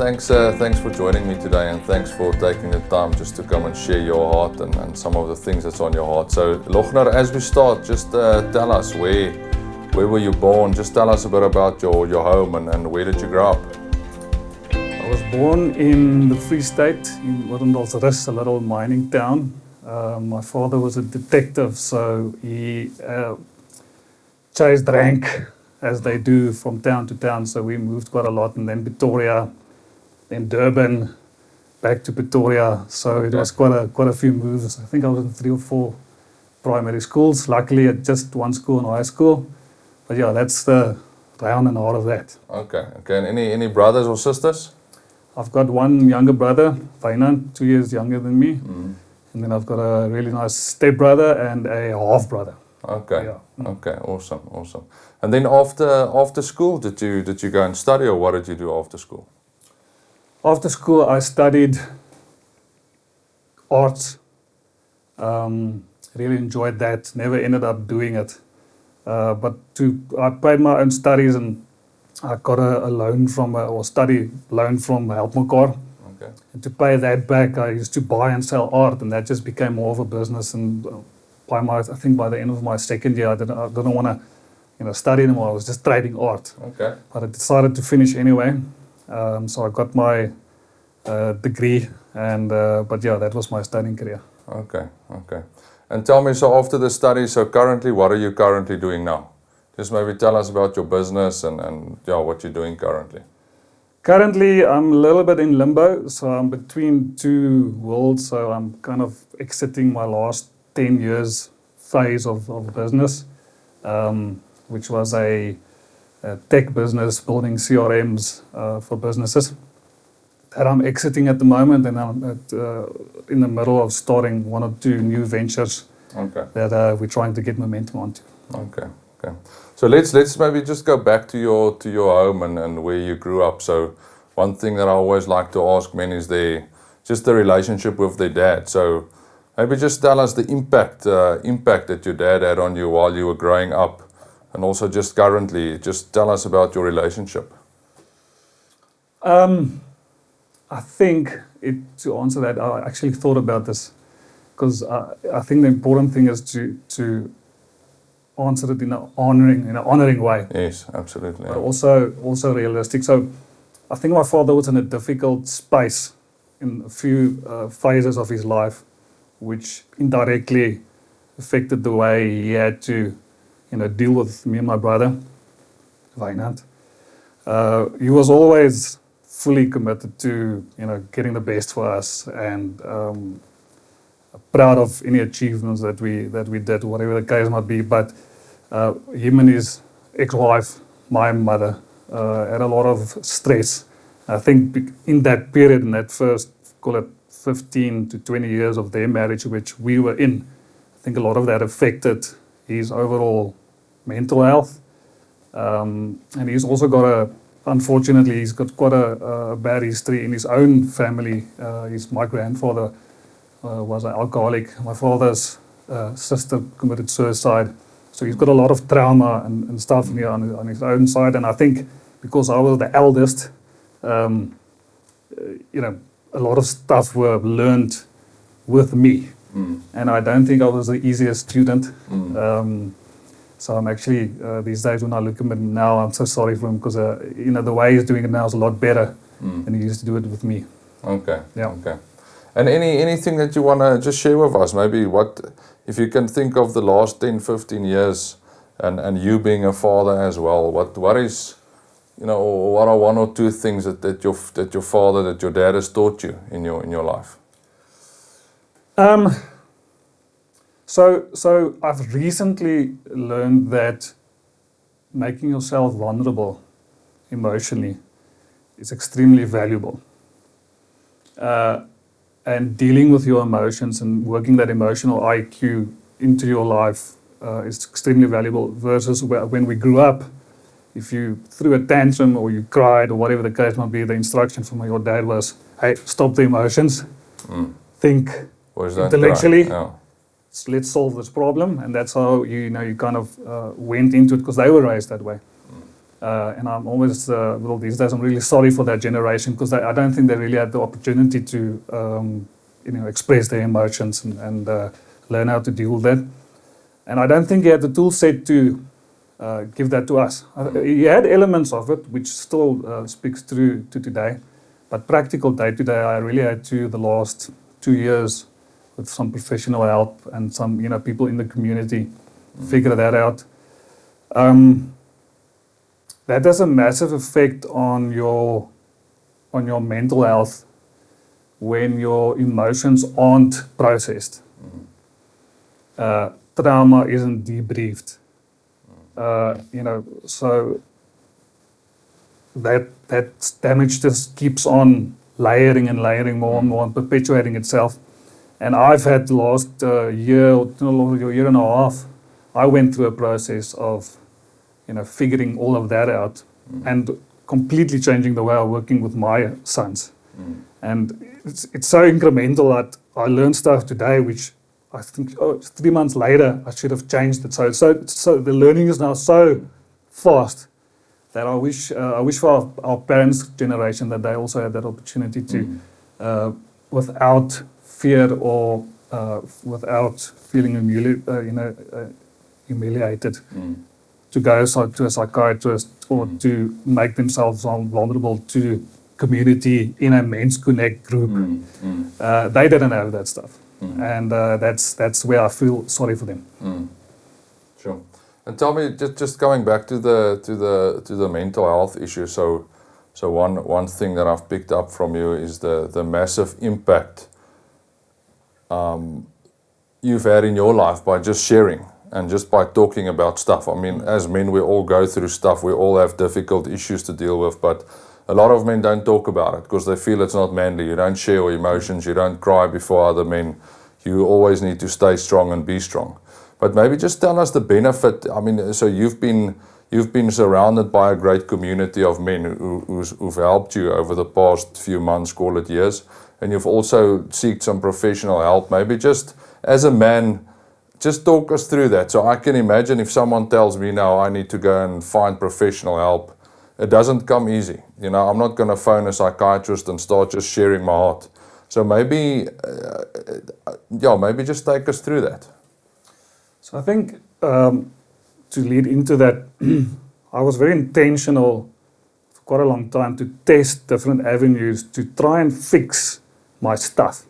thanks for joining me today, and thanks for taking the time just to come and share your heart and some of the things that's on your heart. So, Lochner, as we start, just tell us where were you born? Just tell us a bit about your home and where did you grow up? I was born in the Free State, in Rus, a little mining town. My father was a detective, so he chased rank, as they do, from town to town. So we moved quite a lot, and then Pretoria, then Durban, back to Pretoria. So it was quite a few moves. I think I was in 3 or 4 primary schools. Luckily, at just one school in high school. But yeah, that's the round and all of that. Okay. And any brothers or sisters? I've got one younger brother, Wynand, 2 years younger than me. Mm. And then I've got a really nice stepbrother and a half brother. Okay. Yeah. Okay. Awesome. And then after school, did you go and study, or what did you do after school? After school, I studied arts. Really enjoyed that. Never ended up doing it. But I paid my own studies, and I got a loan study loan from Help Mekaar. Okay. And to pay that back, I used to buy and sell art, and that just became more of a business. And I think by the end of my second year, I didn't want to study anymore. I was just trading art. Okay. But I decided to finish anyway. So I got my degree, but yeah, that was my studying career. Okay. And tell me, so after the study, so currently, what are you currently doing now? Just maybe tell us about your business and what you're doing currently. Currently, I'm a little bit in limbo, so I'm between two worlds. So I'm kind of exiting my last 10 years phase of business, which was a tech business, building CRMs for businesses. That I'm exiting at the moment, and I'm in the middle of starting 1 or 2 new ventures that we're trying to get momentum onto. Okay. So let's maybe just go back to your home and where you grew up. So one thing that I always like to ask men is just the relationship with their dad. So maybe just tell us the impact that your dad had on you while you were growing up, and also just currently. Just tell us about your relationship. I think to answer that, I actually thought about this, because I think the important thing is to answer it in an honoring way. Yes, absolutely. But also realistic. So I think my father was in a difficult space in a few phases of his life, which indirectly affected the way he had to, deal with me and my brother, Wynand. He was always fully committed to, getting the best for us, and proud of any achievements that we did, whatever the case might be. But him and his ex-wife, my mother, had a lot of stress. I think in that period, in that first, call it 15 to 20 years of their marriage, which we were in, I think a lot of that affected his overall mental health. And he's also unfortunately, he's got quite a bad history in his own family. My grandfather was an alcoholic. My father's sister committed suicide. So he's got a lot of trauma and stuff here on his own side. And I think because I was the eldest, a lot of stuff were learned with me. Mm. And I don't think I was the easiest student. Mm. So I'm actually, these days when I look at him now, I'm so sorry for him, because, the way he's doing it now is a lot better than he used to do it with me. Okay. Yeah. Okay. And anything that you want to just share with us, maybe if you can think of the last 10, 15 years and you being a father as well, what is, what are 1 or 2 things that your father, that your dad has taught you in your life? So I've recently learned that making yourself vulnerable emotionally is extremely valuable. And dealing with your emotions and working that emotional IQ into your life is extremely valuable, versus when we grew up, if you threw a tantrum or you cried or whatever the case might be, the instruction from your dad was, hey, stop the emotions, think intellectually. So let's solve this problem, and that's how you kind of went into it, because they were raised that way. And I'm always, well, these days I'm really sorry for that generation because I don't think they really had the opportunity to, express their emotions and learn how to deal with that. And I don't think he had the tool set to give that to us. He had elements of it, which still speaks through to today. But practical day-to-day, I really had to, the last 2 years, with some professional help and some, people in the community, figure that out. That has a massive effect on your mental health when your emotions aren't processed. Trauma isn't debriefed. So that damage just keeps on layering and layering more and more and perpetuating itself. And I've had the last year and a half, I went through a process of, figuring all of that out and completely changing the way I'm working with my sons. And it's so incremental that I learned stuff today, which I think 3 months later I should have changed it. So the learning is now so fast that I wish for our parents' generation that they also had that opportunity to, without fear or without feeling humiliated, to go to a psychiatrist or to make themselves vulnerable to community in a men's connect group. They didn't have that stuff, and that's where I feel sorry for them. Sure. And tell me, just going back to the mental health issue. So one thing that I've picked up from you is the massive impact you've had in your life by just sharing and just by talking about stuff. I mean, as men, we all go through stuff. We all have difficult issues to deal with, but a lot of men don't talk about it because they feel it's not manly. You don't share your emotions. You don't cry before other men. You always need to stay strong and be strong. But maybe just tell us the benefit. I mean, so you've been surrounded by a great community of men who've helped you over the past few months, call it years, and you've also sought some professional help. Maybe just as a man, just talk us through that. So I can imagine if someone tells me now I need to go and find professional help, it doesn't come easy. I'm not going to phone a psychiatrist and start just sharing my heart. So maybe just take us through that. So I think to lead into that, I was very intentional for quite a long time to test different avenues to try and fix my stuff.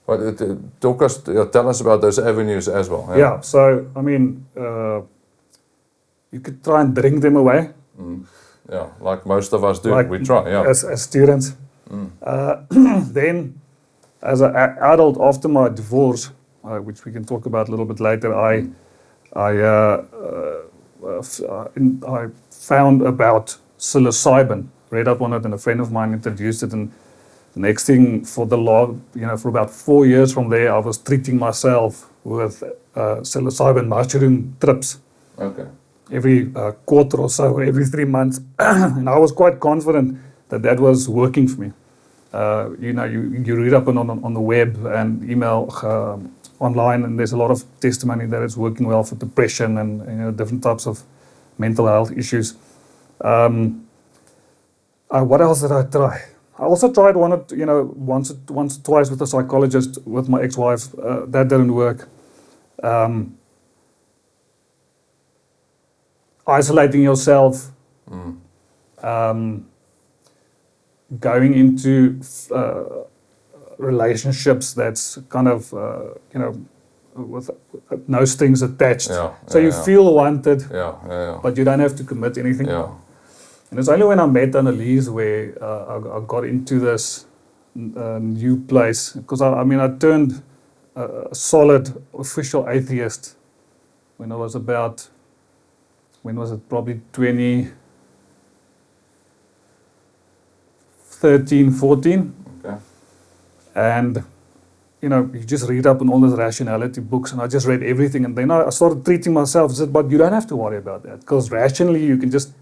But tell us about those avenues as well. Yeah, so I mean, you could try and drink them away. Yeah, like most of us do. We try, yeah. As students. Then, as an adult after my divorce, which we can talk about a little bit later, I found about psilocybin, read up on it, and a friend of mine introduced it. And the next thing for about 4 years from there, I was treating myself with psilocybin mushroom trips. Okay. Every quarter or so, every 3 months, and I was quite confident that was working for me. You read up on the web and email online, and there's a lot of testimony that it's working well for depression and different types of mental health issues. What else did I try? I also tried once or twice with a psychologist with my ex-wife. That didn't work. Isolating yourself, going into relationships that's kind of, with no strings attached. So you feel wanted, but you don't have to commit anything. And it's only when I met Annalise where I got into this new place. Because I turned a solid official atheist when I was about, probably 2013, 14. Okay. And, you just read up on all these rationality books, and I just read everything. And then I started treating myself. I said, but you don't have to worry about that, because rationally you can just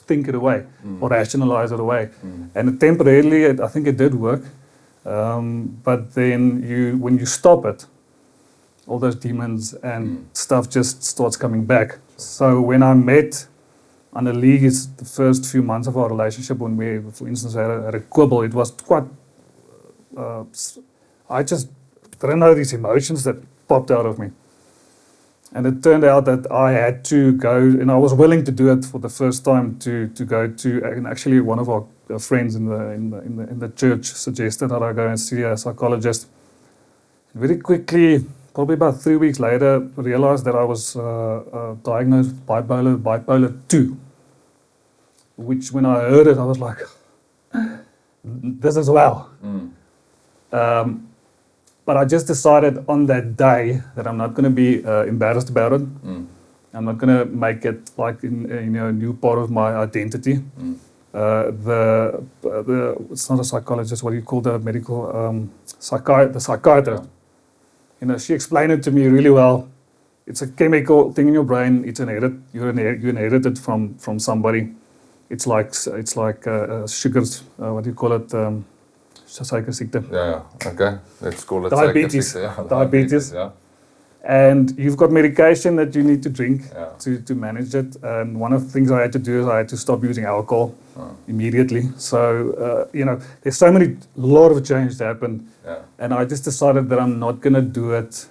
think it away or rationalize it away. And temporarily, I think it did work. But then when you stop it, all those demons and stuff just starts coming back. So when I met on the league is the first few months of our relationship when we, for instance, had a quibble. It was quite. I just didn't know these emotions that popped out of me. And it turned out that I had to go, and I was willing to do it for the first time to go to, and actually one of our friends in the church suggested that I go and see a psychologist. Very quickly, probably about 3 weeks later, realized that I was diagnosed with bipolar 2, which when I heard it, I was like, this as well. But I just decided on that day that I'm not going to be embarrassed about it. I'm not going to make it like a new part of my identity. It's not a psychologist. What do you call the medical the psychiatrist? She explained it to me really well. It's a chemical thing in your brain. It's you inherit it from somebody. It's like sugars. What do you call it? Suikerziekte. Yeah. Okay. Let's call it diabetes. Yeah, diabetes. Yeah. And you've got medication that you need to drink to manage it. And one of the things I had to do is I had to stop using alcohol immediately. So there's lot of change that happened. Yeah. And I just decided that I'm not going to do it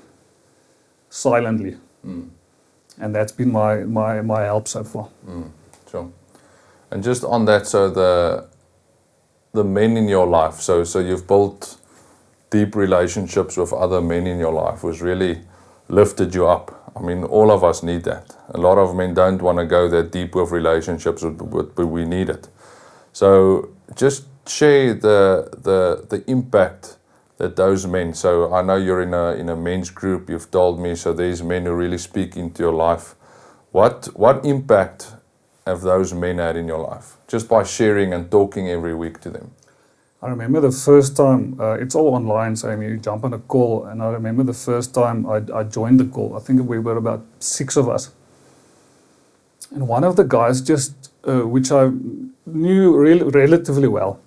silently. And that's been my help so far. Sure. And just on that, so the men in your life, so you've built deep relationships with other men in your life, which really lifted you up. I mean, all of us need that. A lot of men don't want to go that deep with relationships, but we need it. So just share the impact that those men. So I know you're in a men's group. You've told me. So there's men who really speak into your life. What impact have those men had in your life just by sharing and talking every week to them? I remember the first time, it's all online, so you jump on a call, and I remember the first time I joined the call. I think we were about 6 of us. And one of the guys which I knew relatively well,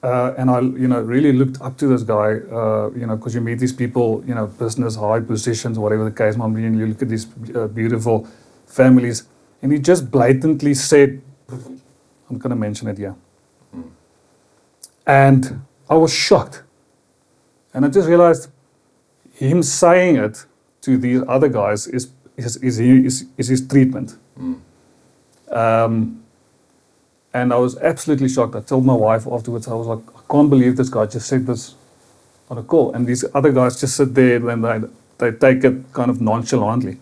and I really looked up to this guy, because you meet these people, business, high positions, whatever the case might be, and you look at these beautiful families, and he just blatantly said, I'm going to mention it here. And I was shocked. And I just realized him saying it to these other guys is his treatment. And I was absolutely shocked. I told my wife afterwards, I was like, I can't believe this guy just said this on a call. And these other guys just sit there and they take it kind of nonchalantly.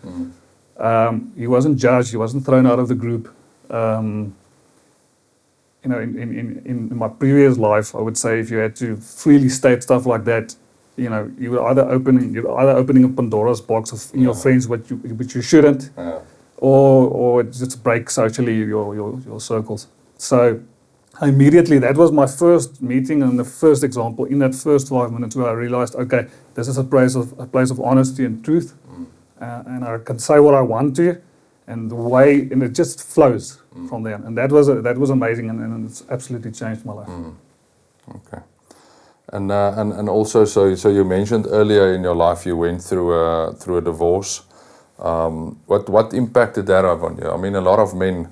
He wasn't judged. He wasn't thrown out of the group. In my previous life, I would say if you had to freely state stuff like that, you were either opening a Pandora's box of your friends, which you shouldn't, or just break socially your circles. So immediately, that was my first meeting and the first example in that first 5 minutes where I realized, okay, this is a place of honesty and truth, and I can say what I want to. And it just flows from there, and that was amazing, and it's absolutely changed my life. Okay, and also, so you mentioned earlier in your life you went through a divorce. What impact did that have on you? I mean, a lot of men,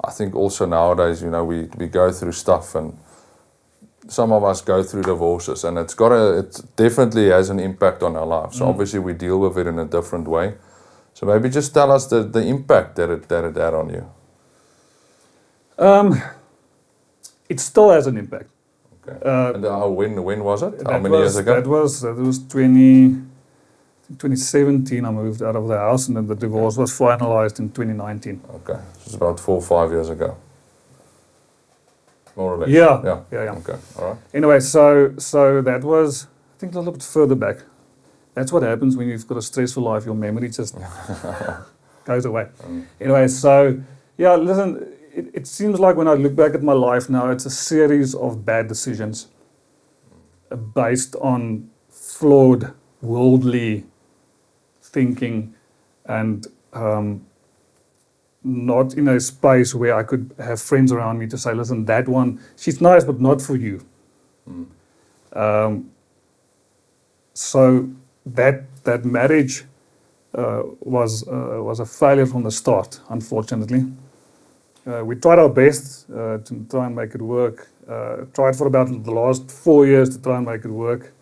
I think also nowadays, we go through stuff, and some of us go through divorces, and it definitely has an impact on our lives. So obviously we deal with it in a different way. So maybe just tell us the impact that it had on you. It still has an impact. Okay. And when was it? How many years ago? That was 2017. I moved out of the house, and then the divorce was finalized in 2019. Okay, so it's about 4 or 5 years ago, more or less. Yeah. Okay, all right. Anyway, so that was, I think, a little bit further back. That's what happens when you've got a stressful life. Your memory just goes away. Anyway, so, listen, it seems like when I look back at my life now, it's a series of bad decisions based on flawed, worldly thinking, and not in a space where I could have friends around me to say, listen, that one, she's nice, but not for you. So that marriage was a failure from the start, unfortunately. We tried our best to try and make it work. Tried for about the last 4 years to try and make it work.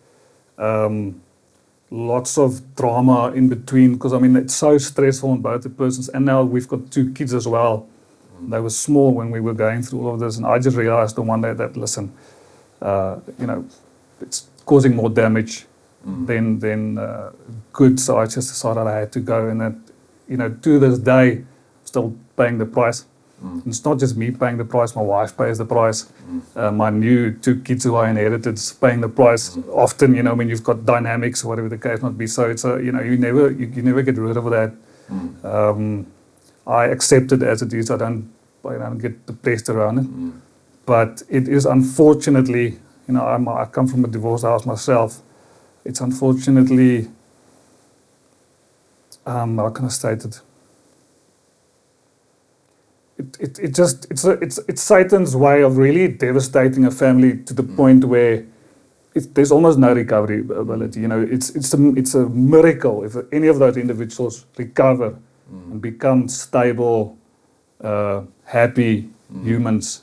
Lots of drama in between, because I mean it's so stressful on both the persons, and now we've got 2 kids as well. They were small when we were going through all of this, and I just realized one day that, listen, it's causing more damage than good, so I just decided I had to go, and that, to this day, I'm still paying the price. And it's not just me paying the price, my wife pays the price. My new 2 kids who I inherited is paying the price. Often, when you've got dynamics or whatever the case might be. So it's you never get rid of that. I accept it as it is. I don't get depressed around it. But it is unfortunately, I come from a divorced house myself. It's unfortunately, how can I state it? It's Satan's way of really devastating a family to the point where there's almost no recovery ability. It's a miracle if any of those individuals recover and become stable, happy humans.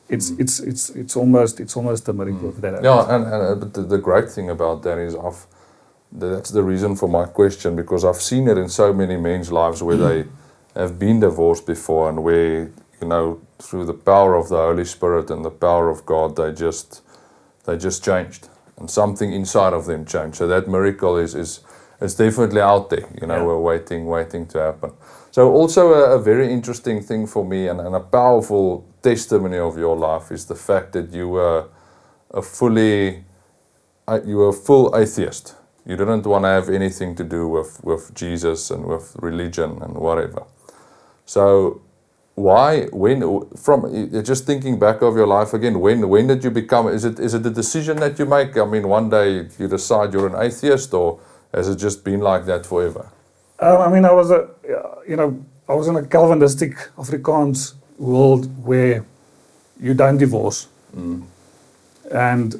It's almost a miracle if that happens. Yeah, and the great thing about that is that's the reason for my question, because I've seen it in so many men's lives where they have been divorced before, and where, through the power of the Holy Spirit and the power of God, they just changed, and something inside of them changed. So that miracle is definitely out there. We're waiting to happen. So also a very interesting thing for me, and a powerful testimony of your life, is the fact that you were a full atheist. You didn't want to have anything to do with Jesus and with religion and whatever. So just thinking back of your life again, when did you become, is it a decision that you make? I mean, one day you decide you're an atheist, or has it just been like that forever? I was in a Calvinistic Afrikaans world where you don't divorce. And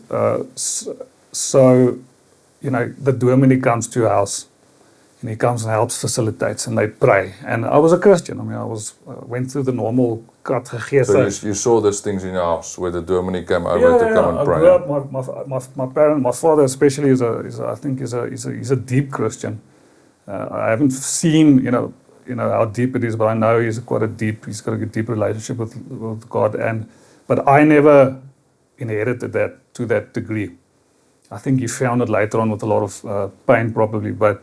so the dominee comes to your house, and he comes and helps, facilitates, and they pray. And I was a Christian. I mean, went through the normal So you saw these things in your house where the dominee came over to come and pray. I grew up. My father especially is a deep Christian. I haven't seen how deep it is, but I know he's got a deep relationship with God. But I never inherited that to that degree. I think he found it later on with a lot of pain, probably. But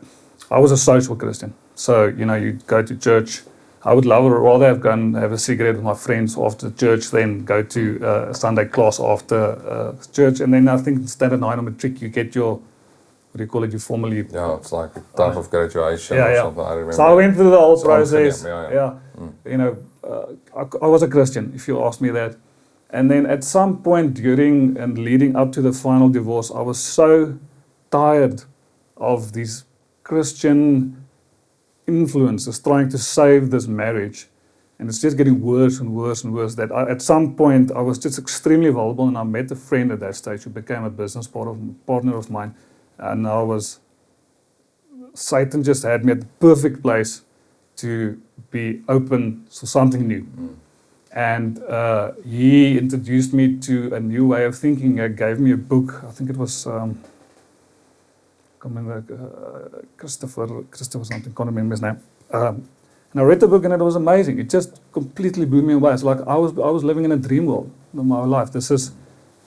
I was a social Christian. So, you go to church. I would rather have gone have a cigarette with my friends after church than go to a Sunday class after church. And then I think in standard 9 on matric, you get your, what do you call it, you formally... Yeah, it's like a type of graduation or something, I remember. So I went through the whole process. I was a Christian, if you ask me that. And then at some point during and leading up to the final divorce, I was so tired of these Christian influences trying to save this marriage, and it's just getting worse and worse and worse, that at some point I was just extremely vulnerable, and I met a friend at that stage who became a business partner of mine, and Satan just had me at the perfect place to be open to something new. And he introduced me to a new way of thinking. He gave me a book. I think it was Christopher something, can't remember his name. And I read the book, and it was amazing. It just completely blew me away. It's like I was living in a dream world in my life. This is,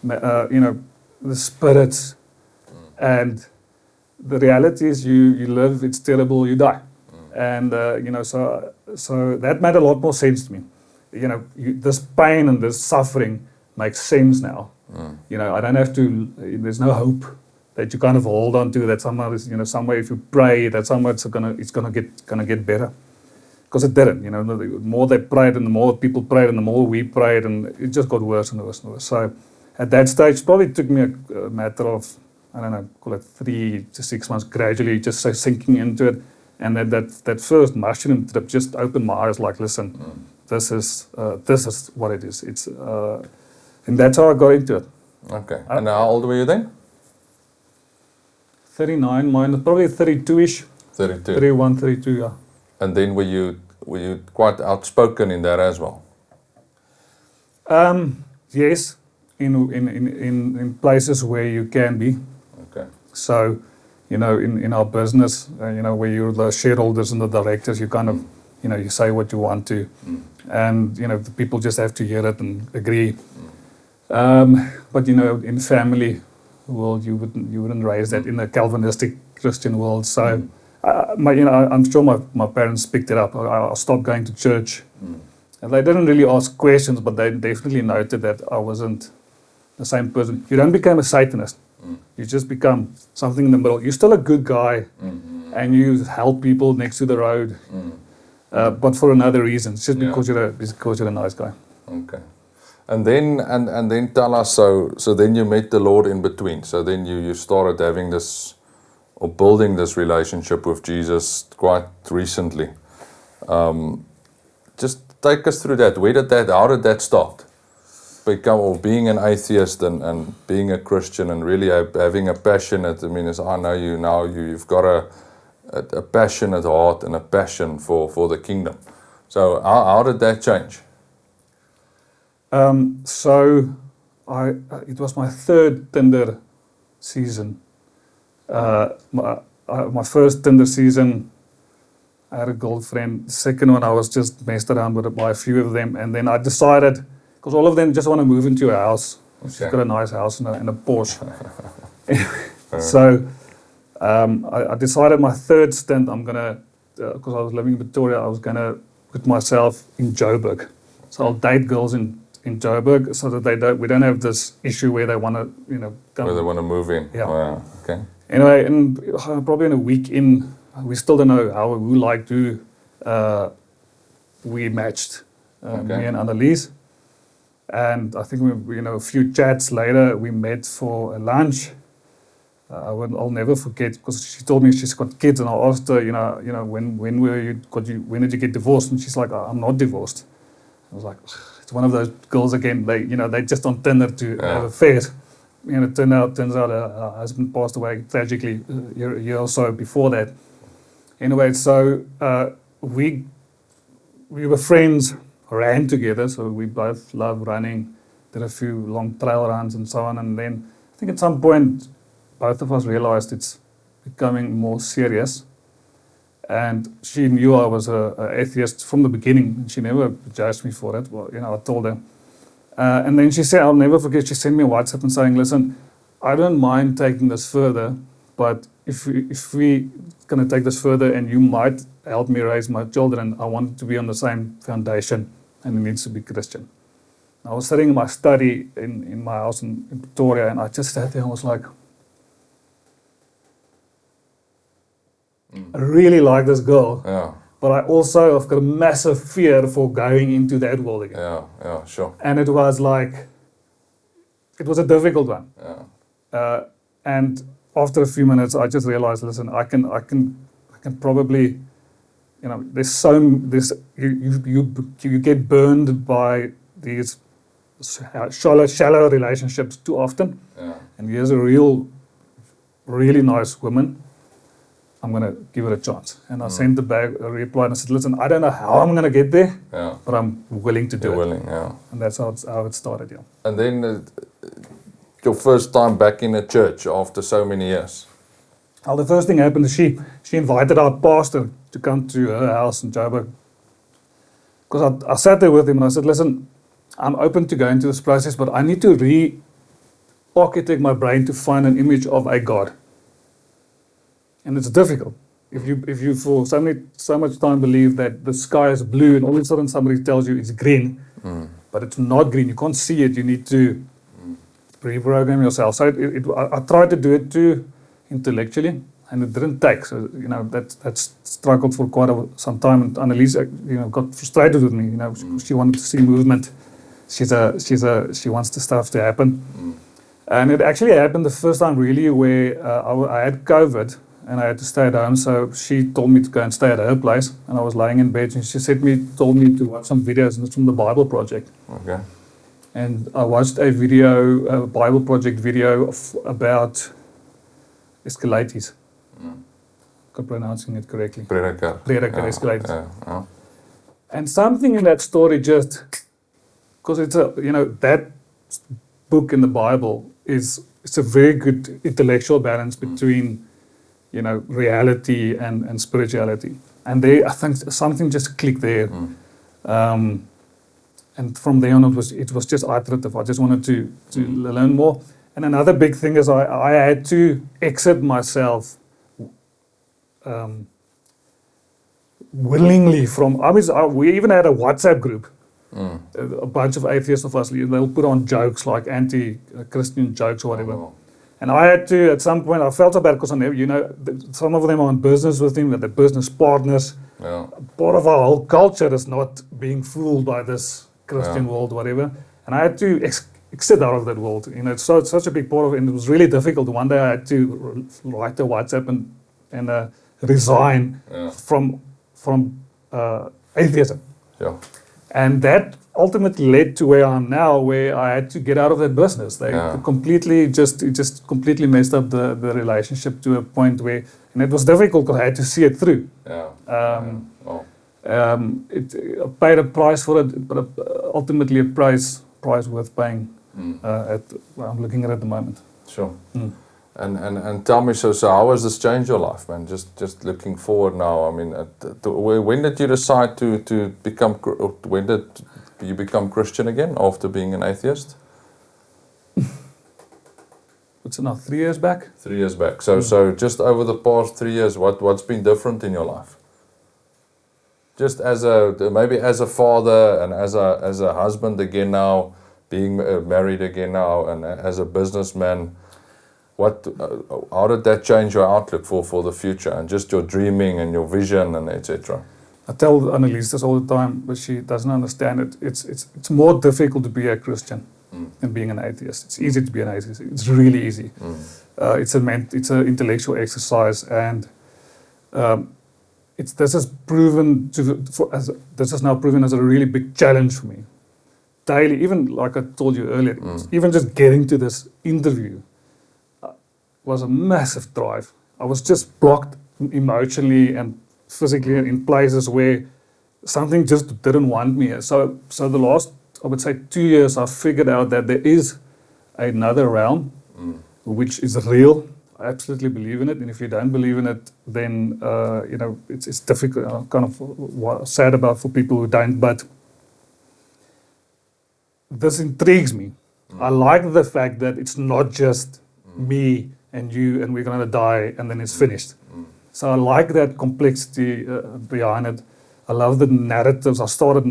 the spirits, and the reality is you live, it's terrible, you die. And so that made a lot more sense to me. This pain and this suffering makes sense now. I don't have to. There's no hope that you kind of hold on to, that somehow, somewhere if you pray, that somehow it's gonna get better. Because it didn't. The more they prayed, and the more people prayed, and the more we prayed, and it just got worse and worse and worse. So at that stage, probably took me a matter of, I don't know, call it 3 to 6 months, gradually just sinking into it. And that first mushroom trip just opened my eyes. Like, listen, this is what it is. It's and that's how I got into it. Okay. And how old were you then? 39, mine probably 32-ish. 32. 31, 32, yeah. And then were you quite outspoken in that as well? Yes, in places where you can be. Okay. So, in our business, where you're the shareholders and the directors, you kind of, you say what you want to, and the people just have to hear it and agree. But in family world, you wouldn't raise that in a Calvinistic Christian world. So, I'm sure my parents picked it up. I stopped going to church, and they didn't really ask questions, but they definitely noted that I wasn't the same person. You don't become a Satanist. You just become something in the middle. You're still a good guy, and you help people next to the road, but for another reason. It's just because you're a nice guy. Okay. And then tell us, so then you met the Lord in between. So then you started having this, or building this relationship with Jesus quite recently. Just take us through that. How did that start? Being an atheist and being a Christian and really having a passionate, as I know you now, you've got a passionate heart and a passion for the kingdom. So how did that change? So it was my third Tinder season. My first Tinder season, I had a girlfriend. The second one, I was just messed around by a few of them, and then I decided, because all of them just want to move into a house. Okay. She's got a nice house and a Porsche. So I decided my third stint, I'm gonna, because I was living in Victoria, I was gonna put myself in Joburg. So I'll date girls in Joburg, so that we don't have this issue where they want to, where they want to move in. Yeah. Wow. Okay. Anyway, and probably in a week in, we still don't know who liked who. We matched, me and Annelies. And I think a few chats later, we met for a lunch. I'll never forget, because she told me she's got kids, and I asked her, when did you get divorced? And she's like, I'm not divorced. I was like, it's one of those girls again. They just on Tinder to have affairs. Turns out her husband passed away tragically a year or so before that. Anyway, so we were friends, ran together, so we both love running, did a few long trail runs and so on. And then I think at some point, both of us realized it's becoming more serious. And she knew I was an atheist from the beginning, and she never judged me for it. Well, I told her. And then she said, I'll never forget, she sent me a WhatsApp and saying, listen, I don't mind taking this further, but if we going to take this further and you might help me raise my children, I want it to be on the same foundation, and it needs to be Christian. I was sitting in my study in my house in Pretoria, and I just sat there and was like, I really like this girl, but I also have got a massive fear for going into that world again. Yeah, sure. And it was a difficult one. Yeah. And after a few minutes, I just realized, listen, I can probably, you get burned by these shallow relationships too often. Yeah. And here's a really nice woman. I'm going to give it a chance. And I sent back a reply and I said, listen, I don't know how I'm going to get there, but I'm willing to do it. Willing, yeah. And that's how it started, yeah. And then your first time back in a church after so many years? Well, the first thing happened is she invited our pastor to come to her house in Joburg. Because I sat there with him and I said, listen, I'm open to go into this process, but I need to re-architect my brain to find an image of a God. And it's difficult. If you for so much time believe that the sky is blue and all of a sudden somebody tells you it's green, but it's not green, you can't see it, you need to reprogram yourself. So I tried to do it too intellectually, and it didn't take. So that's struggled for quite some time. And Annelies, got frustrated with me. She wanted to see movement. She wants the stuff to happen. And it actually happened the first time really where I had COVID. And I had to stay at home, so she told me to go and stay at her place. And I was lying in bed, and she told me to watch some videos, and it's from the Bible Project. Okay. And I watched a Bible Project video about Escalates. I'm pronouncing it correctly. Prediker, Escalates. Yeah. And something in that story just because it's that book in the Bible it's a very good intellectual balance between reality and spirituality. And there, I think something just clicked there. And from there on, it was just iterative. I just wanted to learn more. And another big thing is I had to exit myself willingly from. We even had a WhatsApp group. A bunch of atheists of us. They'll put on jokes like anti-Christian jokes or whatever. Oh. And I had to, at some point, I felt so bad because some of them are in business with him, they're business partners. Yeah. Part of our whole culture is not being fooled by this Christian world, whatever. And I had to exit out of that world. It's such a big part of it, and it was really difficult. One day I had to write a WhatsApp and resign from atheism. Yeah. And that ultimately led to where I am now, where I had to get out of that business. They completely just completely messed up the relationship to a point where, and it was difficult because I had to see it through. I paid a price for it, but ultimately a price worth paying. I'm looking at the moment. Sure. And tell me, so how has this changed your life, man? Just looking forward now. I mean, when did you decide to become? When did you become Christian again after being an atheist? What's it now? 3 years back. 3 years back. So just over the past 3 years, what's been different in your life? Just as a father and as a husband again now, being married again now, and as a businessman. How did that change your outlook for the future and just your dreaming and your vision and etc.? I tell Annelies this all the time, but she doesn't understand it. It's more difficult to be a Christian than being an atheist. It's easy to be an atheist. It's really easy. It's an intellectual exercise, and this is now proven as a really big challenge for me. Daily, even like I told you earlier, even just getting to this interview was a massive drive. I was just blocked emotionally and physically in places where something just didn't want me. So the last, I would say, 2 years, I figured out that there is another realm which is real. I absolutely believe in it, and if you don't believe in it, then it's difficult. I'm kind of sad about for people who don't, but this intrigues me. I like the fact that it's not just me and you, and we're going to die, and then it's finished. So I like that complexity behind it. I love the narratives. I started,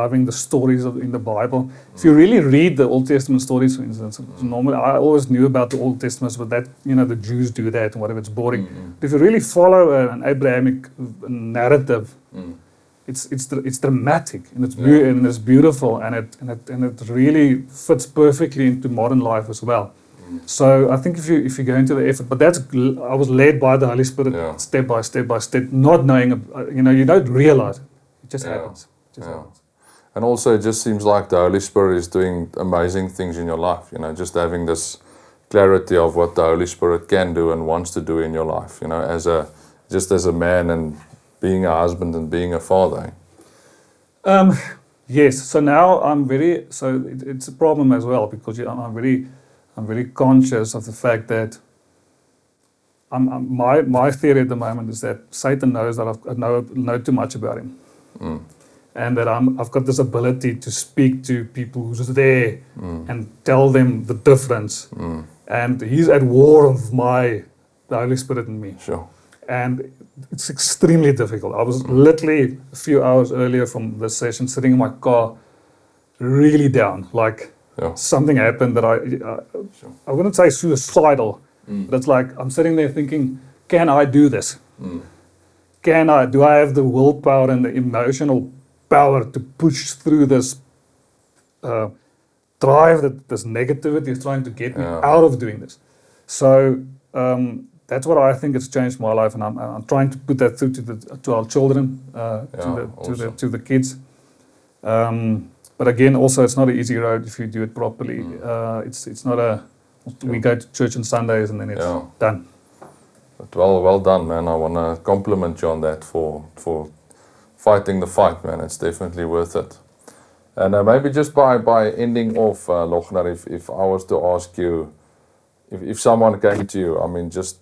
loving the stories in the Bible. If you really read the Old Testament stories, for instance, normally I always knew about the Old Testament, but that, the Jews do that and whatever, it's boring. But if you really follow an Abrahamic narrative, it's dramatic and it's beautiful and it really fits perfectly into modern life as well. So I think if you go into the effort, but I was led by the Holy Spirit step by step, not knowing, you don't realize it. It just happens. Happens. And also it just seems like the Holy Spirit is doing amazing things in your life, just having this clarity of what the Holy Spirit can do and wants to do in your life, as a man and being a husband and being a father. Yes, so now it's a problem as well because I'm very conscious of the fact that my theory at the moment is that Satan knows that I know too much about him, and that I've got this ability to speak to people who's there and tell them the difference, and he's at war with the Holy Spirit in me. Sure. And it's extremely difficult. I was literally a few hours earlier from this session sitting in my car, really down, like. Something happened that I wouldn't say suicidal, but it's like I'm sitting there thinking, can I do this? Do I have the willpower and the emotional power to push through this drive that this negativity is trying to get me out of doing this? So that's what I think has changed my life, and I'm trying to put that through to our children, to the kids. But again, also it's not an easy road if you do it properly. It's not we go to church on Sundays and then it's done. But well done, man. I want to compliment you on that for fighting the fight, man. It's definitely worth it. And maybe just by ending off, Lochner, if I was to ask you, if someone came to you, I mean, just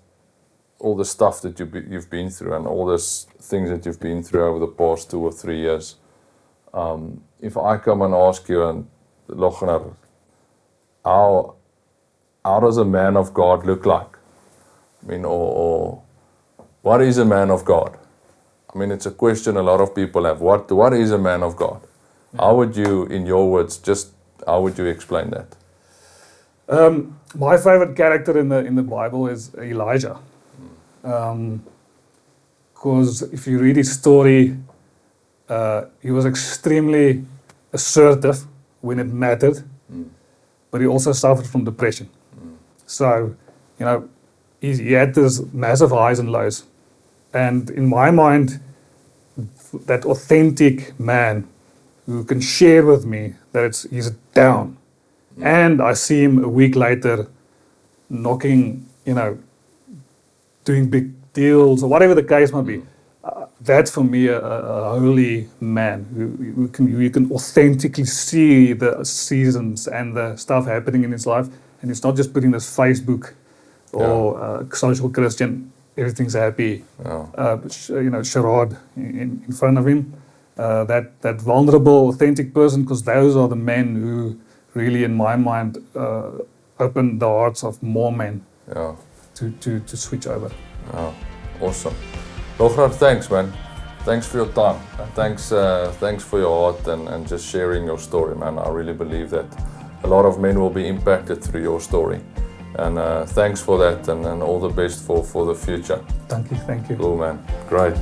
all the stuff that you've been through and all these things that you've been through over the past 2 or 3 years, if I come and ask you, and Lochner, how does a man of God look like? I mean, or what is a man of God? I mean, it's a question a lot of people have. What is a man of God? How would you, in your words, how would you explain that? My favorite character in the Bible is Elijah. Because if you read his story, he was extremely assertive when it mattered, but he also suffered from depression. So, he had this massive highs and lows. And in my mind, that authentic man who can share with me that he's down. And I see him a week later knocking, doing big deals or whatever the case might be. That's for me a holy man who you can authentically see the seasons and the stuff happening in his life. And it's not just putting this Facebook or social Christian, everything's happy, charade in front of him. That vulnerable, authentic person, because those are the men who really, in my mind, open the hearts of more men to switch over. Awesome. Lochner, thanks, man. Thanks for your time. And thanks for your heart and just sharing your story, man. I really believe that a lot of men will be impacted through your story. And thanks for that, and all the best for the future. Thank you. Cool, man. Great.